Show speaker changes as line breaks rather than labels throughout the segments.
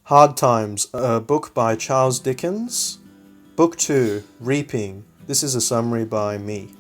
Hard Times, a book by Charles Dickens. Book 2, Reaping. This is a summary by me.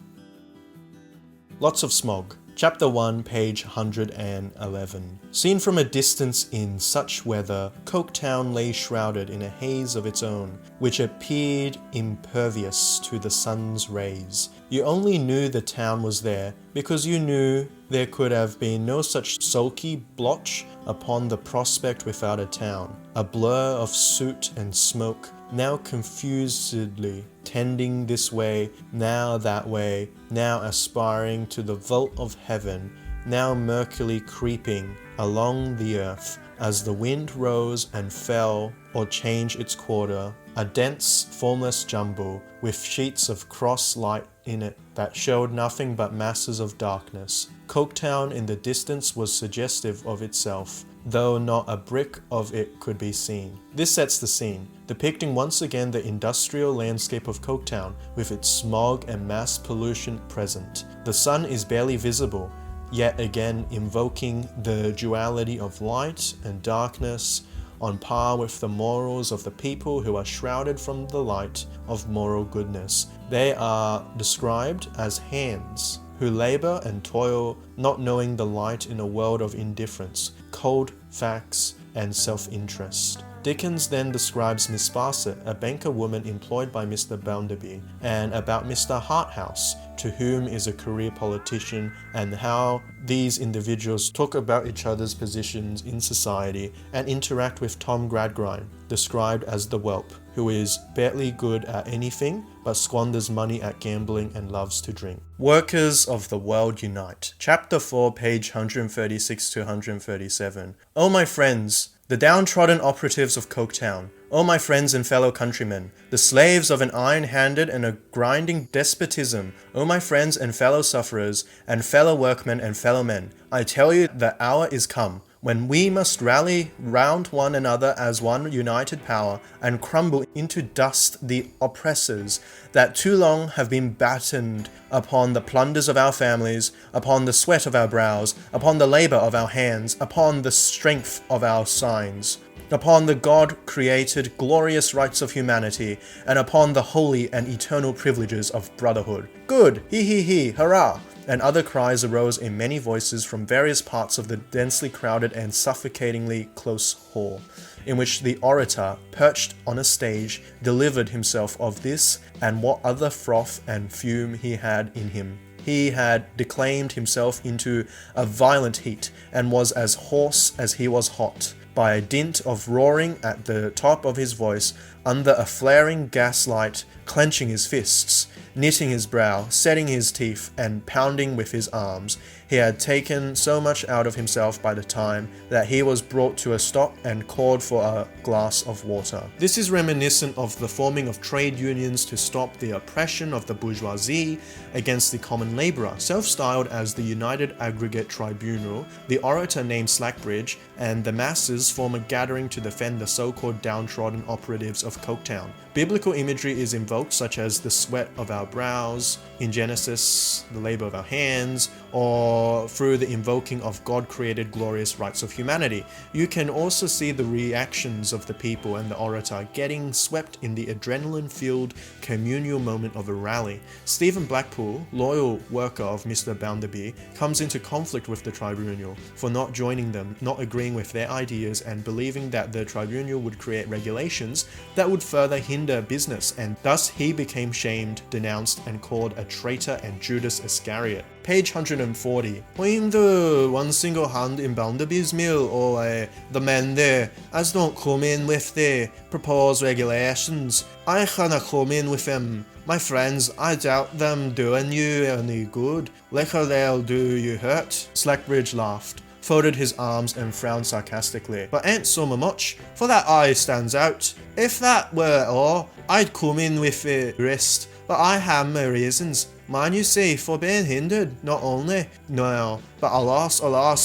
Lots of smog. Chapter 1, page 111. Seen from a distance in such weather, Coketown lay shrouded in a haze of its own, which appeared impervious to the sun's rays. You only knew the town was there because you knew there could have been no such sulky blotch upon the prospect without a town, a blur of soot and smoke, now confusedly tending this way, now that way, now aspiring to the vault of heaven, now murkily creeping along the earth, as the wind rose and fell or changed its quarter, a dense, formless jumble, with sheets of cross light in it that showed nothing but masses of darkness. Coketown in the distance was suggestive of itself, though not a brick of it could be seen. This sets the scene, depicting once again the industrial landscape of Coketown, with its smog and mass pollution present. The sun is barely visible, yet again invoking the duality of light and darkness, on par with the morals of the people who are shrouded from the light of moral goodness. They are described as hands, who labor and toil, not knowing the light in a world of indifference, cold facts, and self-interest. Dickens then describes Miss Sparsit, a banker woman employed by Mr. Bounderby, and about Mr. Harthouse, to whom is a career politician, and how these individuals talk about each other's positions in society and interact with Tom Gradgrind, described as the whelp, who is barely good at anything but squanders money at gambling and loves to drink. Workers of the World Unite. Chapter 4, page 136 to 137. Oh my friends, the downtrodden operatives of Coketown, oh my friends and fellow countrymen, the slaves of an iron-handed and a grinding despotism, oh my friends and fellow sufferers, and fellow workmen and fellow men, I tell you the hour is come, when we must rally round one another as one united power, and crumble into dust the oppressors that too long have been battened upon the plunders of our families, upon the sweat of our brows, upon the labour of our hands, upon the strength of our signs, upon the God-created glorious rights of humanity, and upon the holy and eternal privileges of brotherhood. Good! He he he! Hurrah! And other cries arose in many voices from various parts of the densely crowded and suffocatingly close hall, in which the orator, perched on a stage, delivered himself of this and what other froth and fume he had in him. He had declaimed himself into a violent heat, and was as hoarse as he was hot, by a dint of roaring at the top of his voice, under a flaring gaslight, clenching his fists, knitting his brow, setting his teeth, and pounding with his arms. He had taken so much out of himself by the time that he was brought to a stop and called for a glass of water. This is reminiscent of the forming of trade unions to stop the oppression of the bourgeoisie against the common labourer. Self-styled as the United Aggregate Tribunal, the orator named Slackbridge and the masses form a gathering to defend the so-called downtrodden operatives of Coketown. Biblical imagery is invoked, such as the sweat of our brows, in Genesis, the labour of our hands, or through the invoking of God-created glorious rights of humanity. You can also see the reactions of the people and the orator getting swept in the adrenaline-filled communal moment of a rally. Stephen Blackpool, loyal worker of Mr. Bounderby, comes into conflict with the tribunal for not joining them, not agreeing with their ideas, and believing that the tribunal would create regulations that would further hinder business, and thus he became shamed, denounced, and called a traitor and Judas Iscariot. Page 140. I'm the one single hand in Bounderby's mill, or the men there, as don't come in with the proposed regulations. I canna come in with them. My friends, I doubt them doing you any good. Liquor they'll do you hurt. Slackbridge laughed, folded his arms, and frowned sarcastically. But ain't so much, for that eye stands out. If that were all, I'd come in with the rest, but I have my reasons. Mine, you see, for being hindered, not only now, but alas,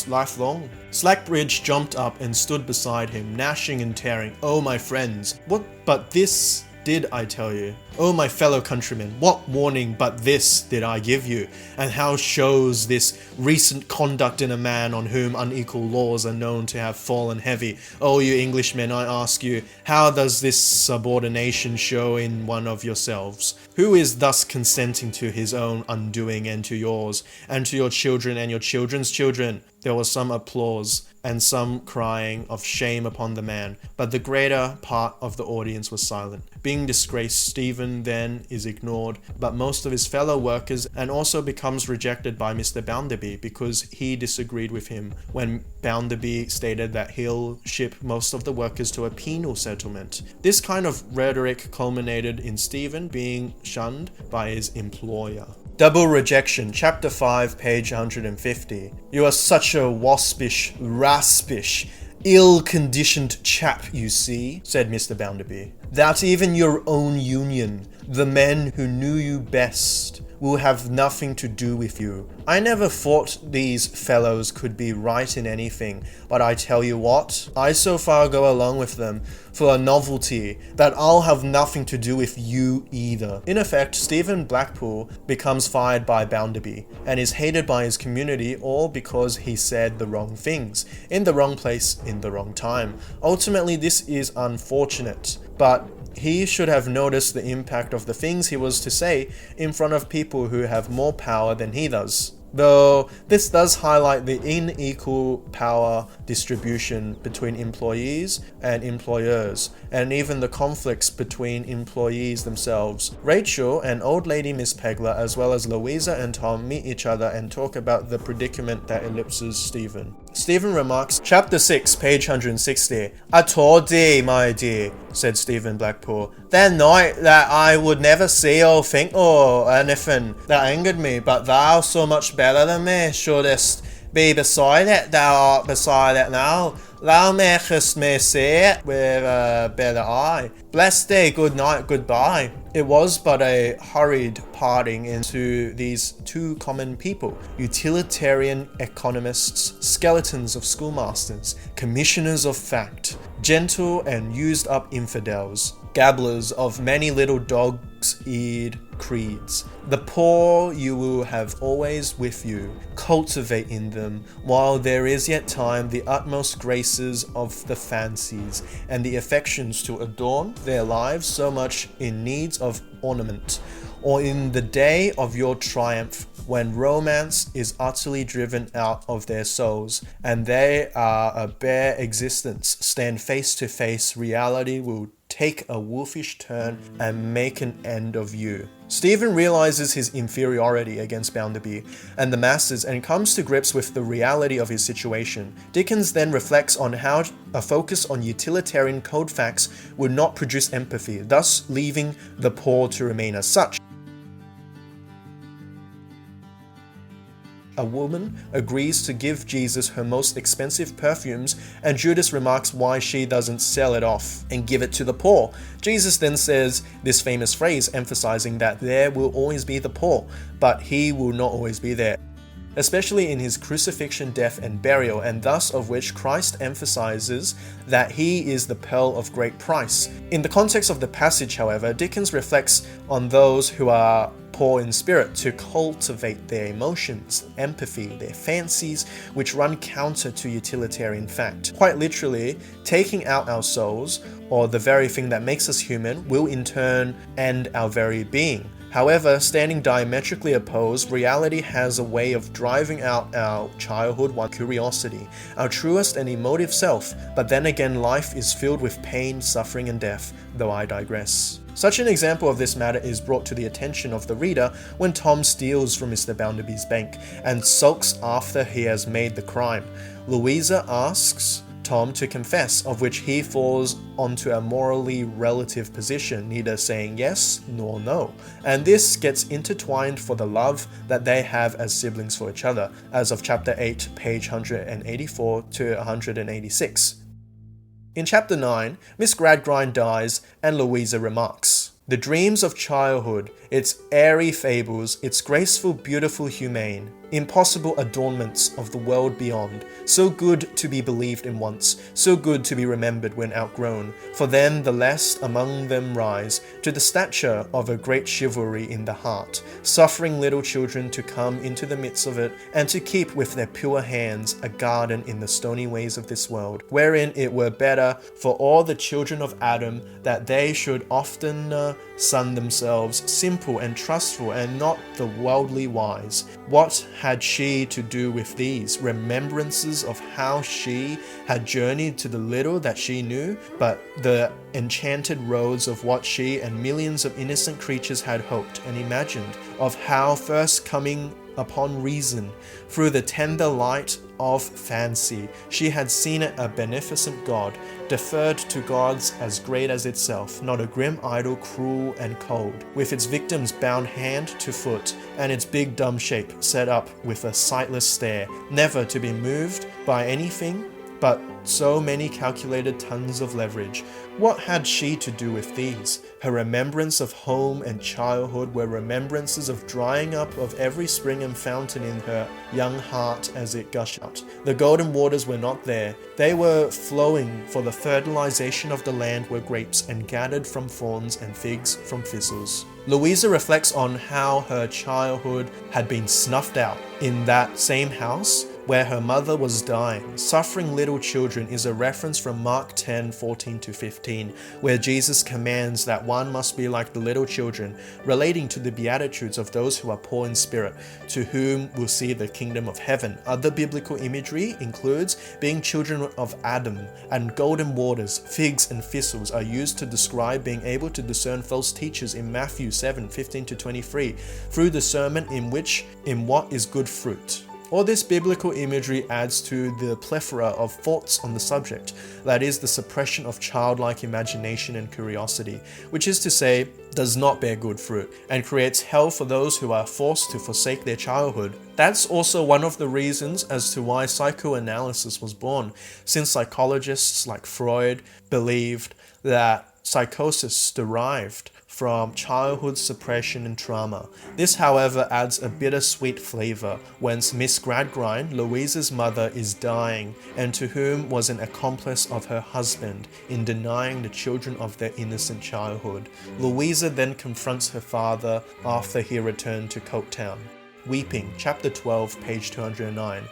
lifelong. Slackbridge jumped up and stood beside him, gnashing and tearing. Oh, my friends, what but this did I tell you? O my fellow countrymen, what warning but this did I give you? And how shows this recent conduct in a man on whom unequal laws are known to have fallen heavy? O you Englishmen, I ask you, how does this subordination show in one of yourselves? Who is thus consenting to his own undoing and to yours, and to your children and your children's children? There was some applause, and some crying of shame upon the man, but the greater part of the audience was silent. Being disgraced, Stephen then is ignored, but most of his fellow workers, and also becomes rejected by Mr. Bounderby because he disagreed with him when Bounderby stated that he'll ship most of the workers to a penal settlement. This kind of rhetoric culminated in Stephen being shunned by his employer. Double Rejection, Chapter 5, page 150. You are such a waspish, raspish, ill-conditioned chap, you see, said Mr. Bounderby, that even your own union, the men who knew you best, will have nothing to do with you. I never thought these fellows could be right in anything, but I tell you what, I so far go along with them for a novelty that I'll have nothing to do with you either. In effect, Stephen Blackpool becomes fired by Bounderby and is hated by his community, all because he said the wrong things, in the wrong place, in the wrong time. Ultimately, this is unfortunate, but he should have noticed the impact of the things he was to say in front of people who have more power than he does. Though this does highlight the unequal power distribution between employees and employers, and even the conflicts between employees themselves. Rachel and old lady Miss Pegler, as well as Louisa and Tom, meet each other and talk about the predicament that ellipses Stephen. Stephen remarks, Chapter 6, page 160. I told thee, my dear, said Stephen Blackpool, that night that I would never see or think or anything that angered me, but thou, so much better than me, shouldest be beside it. Thou art beside it now. Thou makest me see it with a better eye. Bless thee, good night, goodbye. It was but a hurried parting into these two common people, utilitarian economists, skeletons of schoolmasters, commissioners of fact, gentle and used-up infidels, gabblers of many little dog's-eared creeds. The poor you will have always with you. Cultivate in them, while there is yet time, the utmost graces of the fancies and the affections to adorn their lives so much in needs of ornament, or in the day of your triumph, when romance is utterly driven out of their souls, and they are a bare existence, stand face to face, reality will take a wolfish turn and make an end of you. Stephen realizes his inferiority against Bounderby and the masses and comes to grips with the reality of his situation. Dickens then reflects on how a focus on utilitarian cold facts would not produce empathy, thus leaving the poor to remain as such. A woman agrees to give Jesus her most expensive perfumes, and Judas remarks why she doesn't sell it off and give it to the poor. Jesus then says this famous phrase, emphasizing that there will always be the poor, but he will not always be there, especially in his crucifixion, death, and burial, and thus of which Christ emphasizes that he is the pearl of great price. In the context of the passage, however, Dickens reflects on those who are poor in spirit to cultivate their emotions, empathy, their fancies, which run counter to utilitarian fact. Quite literally, taking out our souls, or the very thing that makes us human, will in turn end our very being. However, standing diametrically opposed, reality has a way of driving out our childhood curiosity, our truest and emotive self, but then again life is filled with pain, suffering and death, though I digress. Such an example of this matter is brought to the attention of the reader when Tom steals from Mr. Bounderby's bank and sulks after he has made the crime. Louisa asks Tom to confess, of which he falls onto a morally relative position, neither saying yes nor no. And this gets intertwined for the love that they have as siblings for each other, as of chapter 8, page 184 to 186. In chapter 9, Miss Gradgrind dies, and Louisa remarks, "The dreams of childhood, its airy fables, its graceful, beautiful, humane, impossible adornments of the world beyond, so good to be believed in once, so good to be remembered when outgrown, for then the less among them rise to the stature of a great chivalry in the heart, suffering little children to come into the midst of it, and to keep with their pure hands a garden in the stony ways of this world, wherein it were better for all the children of Adam that they should often sun themselves simple and trustful, and not the worldly wise. What had she to do with these remembrances of how she had journeyed to the little that she knew, but the enchanted roads of what she and millions of innocent creatures had hoped and imagined, of how first coming upon reason, through the tender light of fancy, she had seen it a beneficent God, deferred to gods as great as itself, not a grim idol, cruel and cold, with its victims bound hand to foot, and its big dumb shape set up with a sightless stare, never to be moved by anything but so many calculated tons of leverage. What had she to do with these? Her remembrance of home and childhood were remembrances of drying up of every spring and fountain in her young heart as it gushed out. The golden waters were not there. They were flowing for the fertilization of the land where grapes and gathered from thorns and figs from thistles. Louisa reflects on how her childhood had been snuffed out in that same house where her mother was dying. Suffering little children is a reference from Mark 10:14-15, where Jesus commands that one must be like the little children, relating to the beatitudes of those who are poor in spirit, to whom will see the kingdom of heaven. Other biblical imagery includes being children of Adam, and golden waters, figs and thistles are used to describe being able to discern false teachers in Matthew 7:15-23, through discernment in what is good fruit. All this biblical imagery adds to the plethora of thoughts on the subject, that is, the suppression of childlike imagination and curiosity, which is to say, does not bear good fruit, and creates hell for those who are forced to forsake their childhood. That's also one of the reasons as to why psychoanalysis was born, since psychologists like Freud believed that psychosis derived from childhood suppression and trauma. This, however, adds a bittersweet flavor when Miss Gradgrind, Louisa's mother, is dying, and to whom was an accomplice of her husband in denying the children of their innocent childhood. Louisa then confronts her father after he returned to Coketown. Weeping, chapter 12, page 209.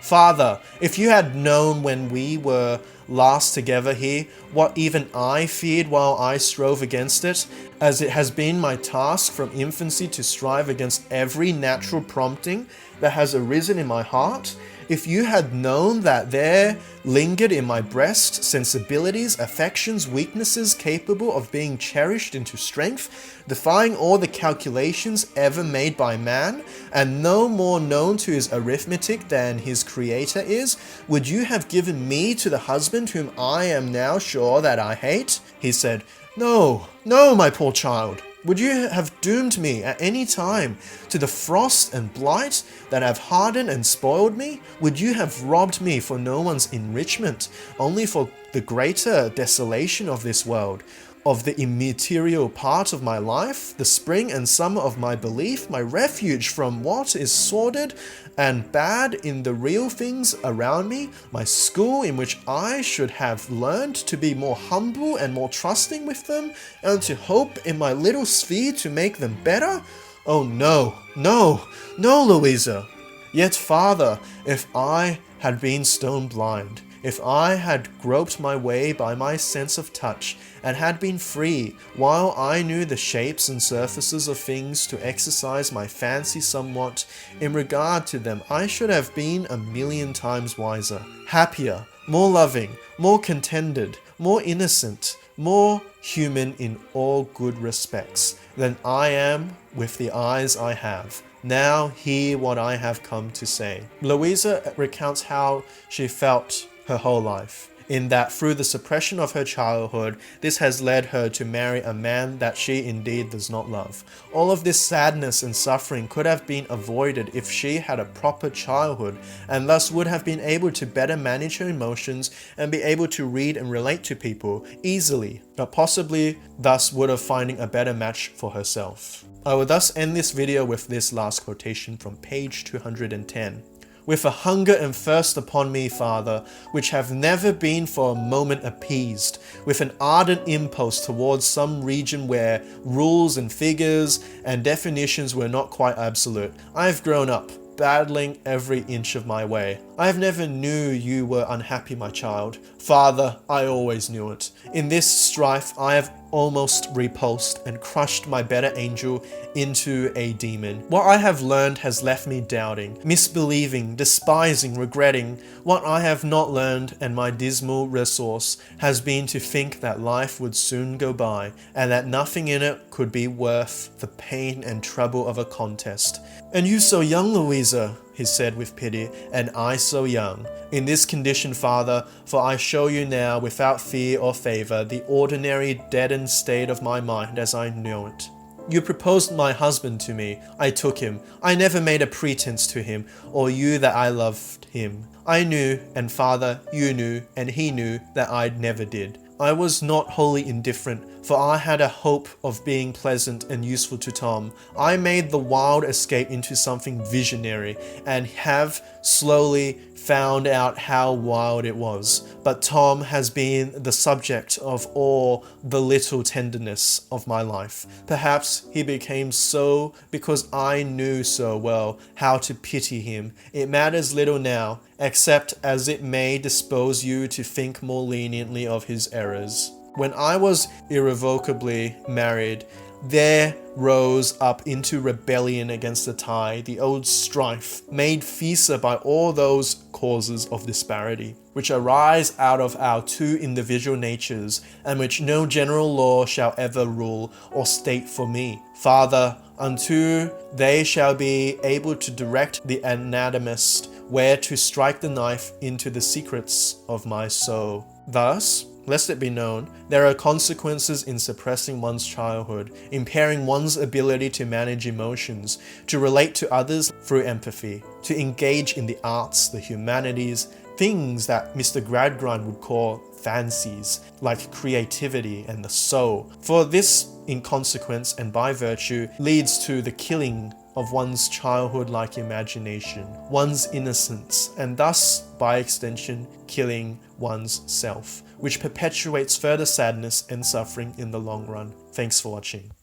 Father, if you had known when we were last together here, what even I feared while I strove against it, as it has been my task from infancy to strive against every natural prompting that has arisen in my heart, if you had known that there lingered in my breast sensibilities, affections, weaknesses capable of being cherished into strength, defying all the calculations ever made by man, and no more known to his arithmetic than his creator is, would you have given me to the husband whom I am now sure that I hate? He said, No, my poor child. Would you have doomed me at any time to the frost and blight that have hardened and spoiled me? Would you have robbed me for no one's enrichment, only for the greater desolation of this world, of the immaterial part of my life, the spring and summer of my belief, my refuge from what is sordid and bad in the real things around me, my school in which I should have learned to be more humble and more trusting with them, and to hope in my little sphere to make them better? Oh no, Louisa! Yet, Father, if I had been stone blind, if I had groped my way by my sense of touch, and had been free, while I knew the shapes and surfaces of things, to exercise my fancy somewhat in regard to them, I should have been a million times wiser, happier, more loving, more contented, more innocent, more human in all good respects, than I am with the eyes I have. Now hear what I have come to say. Louisa recounts how she felt her whole life, in that through the suppression of her childhood, this has led her to marry a man that she indeed does not love. All of this sadness and suffering could have been avoided if she had a proper childhood, and thus would have been able to better manage her emotions and be able to read and relate to people easily, but possibly thus would have finding a better match for herself. I will thus end this video with this last quotation from page 210. With a hunger and thirst upon me, Father, which have never been for a moment appeased, with an ardent impulse towards some region where rules and figures and definitions were not quite absolute, I have grown up, battling every inch of my way. I have never knew you were unhappy, my child. Father, I always knew it. In this strife I have almost repulsed and crushed my better angel into a demon. What I have learned has left me doubting, misbelieving, despising, regretting. What I have not learned, and my dismal resource, has been to think that life would soon go by, and that nothing in it could be worth the pain and trouble of a contest. And you so young, Louisa, he said with pity, and I so young. In this condition, Father, for I show you now, without fear or favour, the ordinary deadened state of my mind as I know it. You proposed my husband to me. I took him. I never made a pretense to him, or you that I loved him. I knew, and Father, you knew, and he knew that I never did. I was not wholly indifferent, for I had a hope of being pleasant and useful to Tom. I made the wild escape into something visionary, and have slowly found out how wild it was. But Tom has been the subject of all the little tenderness of my life. Perhaps he became so because I knew so well how to pity him. It matters little now, except as it may dispose you to think more leniently of his errors. When I was irrevocably married, there rose up into rebellion against the tie the old strife, made fiercer by all those causes of disparity, which arise out of our two individual natures, and which no general law shall ever rule or state for me. Father, unto they shall be able to direct the anatomist where to strike the knife into the secrets of my soul. Thus, lest it be known, there are consequences in suppressing one's childhood, impairing one's ability to manage emotions, to relate to others through empathy, to engage in the arts, the humanities, things that Mr. Gradgrind would call fancies, like creativity and the soul. For this, in consequence and by virtue, leads to the killing of one's childhood-like imagination, one's innocence, and thus, by extension, killing one's self, which perpetuates further sadness and suffering in the long run. Thanks for watching.